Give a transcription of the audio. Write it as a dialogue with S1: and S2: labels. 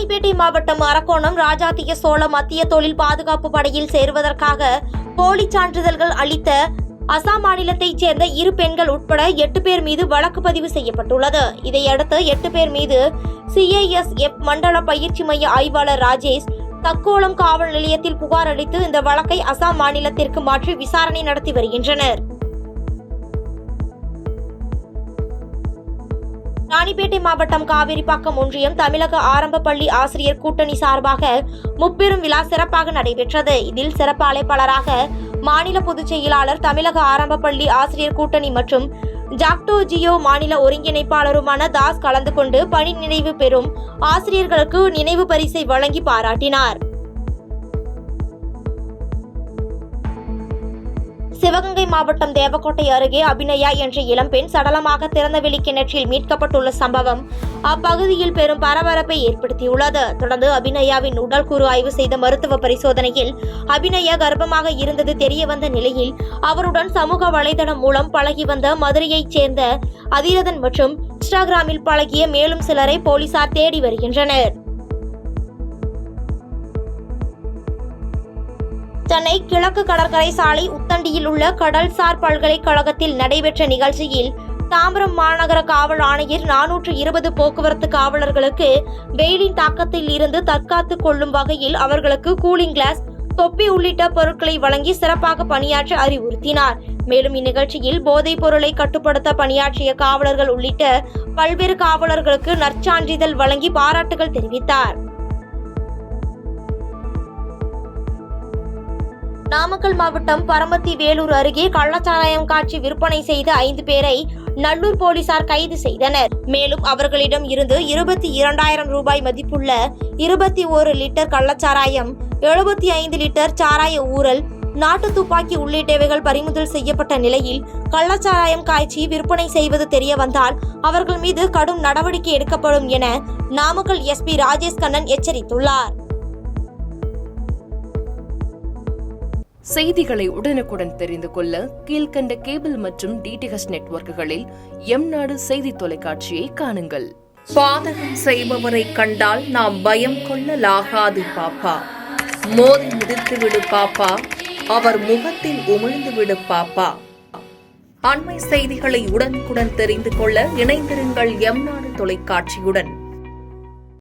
S1: ராணிப்பேட்டை மாவட்டம் அரக்கோணம் ராஜாத்திய சோழ மத்திய தொழில் பாதுகாப்பு படையில் சேருவதற்காக போலி சான்றிதழ்கள் அளித்த அசாம் மாநிலத்தைச் சேர்ந்த 2 பெண்கள் உட்பட 8 பேர் மீது வழக்கு பதிவு செய்யப்பட்டுள்ளது. இதையடுத்து 8 பேர் மீது CISF மண்டல பயிற்சி மைய ஆய்வாளர் ராஜேஷ் தக்கோலம் காவல் நிலையத்தில் புகார் அளித்து இந்த வழக்கை அசாம் மாநிலத்திற்கு மாற்றி விசாரணை நடத்தி வருகின்றனர். ராணிப்பேட்டை மாவட்டம் காவிரிப்பாக்கம் ஒன்றியம் தமிழக ஆரம்ப பள்ளி ஆசிரியர் கூட்டணி சார்பாக முப்பெரும் விழா சிறப்பாக நடைபெற்றது. இதில் சிறப்பு அழைப்பாளராக மாநில பொதுச் செயலாளர் தமிழக ஆரம்ப பள்ளி ஆசிரியர் கூட்டணி மற்றும் ஜாக்டோ ஜியோ மாநில ஒருங்கிணைப்பாளருமான தாஸ் கலந்து கொண்டு பணி நினைவு பெறும் ஆசிரியர்களுக்கு நினைவு பரிசை வழங்கி பாராட்டினார். சிவகங்கை மாவட்டம் தேவக்கோட்டை அருகே அபிநயா என்ற இளம்பெண் சடலமாக திறந்தவெளி கிணற்றில் மீட்கப்பட்டுள்ள சம்பவம் அப்பகுதியில் பெரும் பரபரப்பை ஏற்படுத்தியுள்ளது. தொடர்ந்து அபிநயாவின் உடல் கூறு ஆய்வு செய்த மருத்துவ பரிசோதனையில் அபிநயா கர்ப்பமாக இருந்தது தெரியவந்த நிலையில் அவருடன் சமூக வலைதளம் மூலம் பழகி வந்த மதுரையைச் சேர்ந்த அதிரதன் மற்றும் இன்ஸ்டாகிராமில் பழகிய மேலும் சிலரை போலீசார் தேடி வருகின்றனர். சென்னை கிழக்கு கடற்கரை சாலை உத்தண்டியில் உள்ள கடல்சார் பல்கலைக்கழகத்தில் நடைபெற்ற நிகழ்ச்சியில் தாம்பரம் மாநகர காவல் ஆணையர் 420 போக்குவரத்து காவலர்களுக்கு வெயிலின் தாக்கத்தில் இருந்து தற்காத்துக் கொள்ளும் வகையில் அவர்களுக்கு கூலிங் கிளாஸ், தொப்பி உள்ளிட்ட பொருட்களை வழங்கி சிறப்பாக பணியாற்ற அறிவுறுத்தினார். மேலும் இந்நிகழ்ச்சியில் போதைப் பொருளை கட்டுப்படுத்த பணியாற்றிய காவலர்கள் உள்ளிட்ட பல்வேறு காவலர்களுக்கு நற்சான்றிதழ் வழங்கி பாராட்டுகள் தெரிவித்தார். நாமக்கல் மாவட்டம் பரமத்தி வேலூர் அருகே கள்ளச்சாராயம் காட்சி விற்பனை செய்த 5 பேரை நல்லூர் போலீசார் கைது செய்தனர். மேலும் அவர்களிடம் இருந்து 22,000 ரூபாய் மதிப்புள்ள 21 லிட்டர் கள்ளச்சாராயம், 75 லிட்டர் சாராய ஊறல், நாட்டு துப்பாக்கி உள்ளிட்டவைகள் பறிமுதல் செய்யப்பட்ட நிலையில் கள்ளச்சாராயம் காய்ச்சி விற்பனை செய்வது தெரிய வந்தால் அவர்கள் மீது கடும் நடவடிக்கை எடுக்கப்படும் என நாமக்கல் SP ராஜேஷ் கண்ணன் எச்சரித்துள்ளார்.
S2: செய்திகளை உடனுக்குடன் தெரிந்து கொள்ள கீழ்கண்ட கேபிள் மற்றும் DTH நெட்வொர்க்குகளில் எம்நாடு செய்தி தொலைக்காட்சியை காணுங்கள்.
S3: பாதகம் செய்பவரை கண்டால் நாம் பயம் கொள்ளலாகாது பாப்பா. மோதி மிதித்து விடு பாப்பா, அவர் முகத்தில் உமிழ்ந்து விடு பாப்பா. அண்மை செய்திகளை உடனுக்குடன் தெரிந்து கொள்ள இணைந்திருங்கள் எம்நாடு தொலைக்காட்சியுடன்.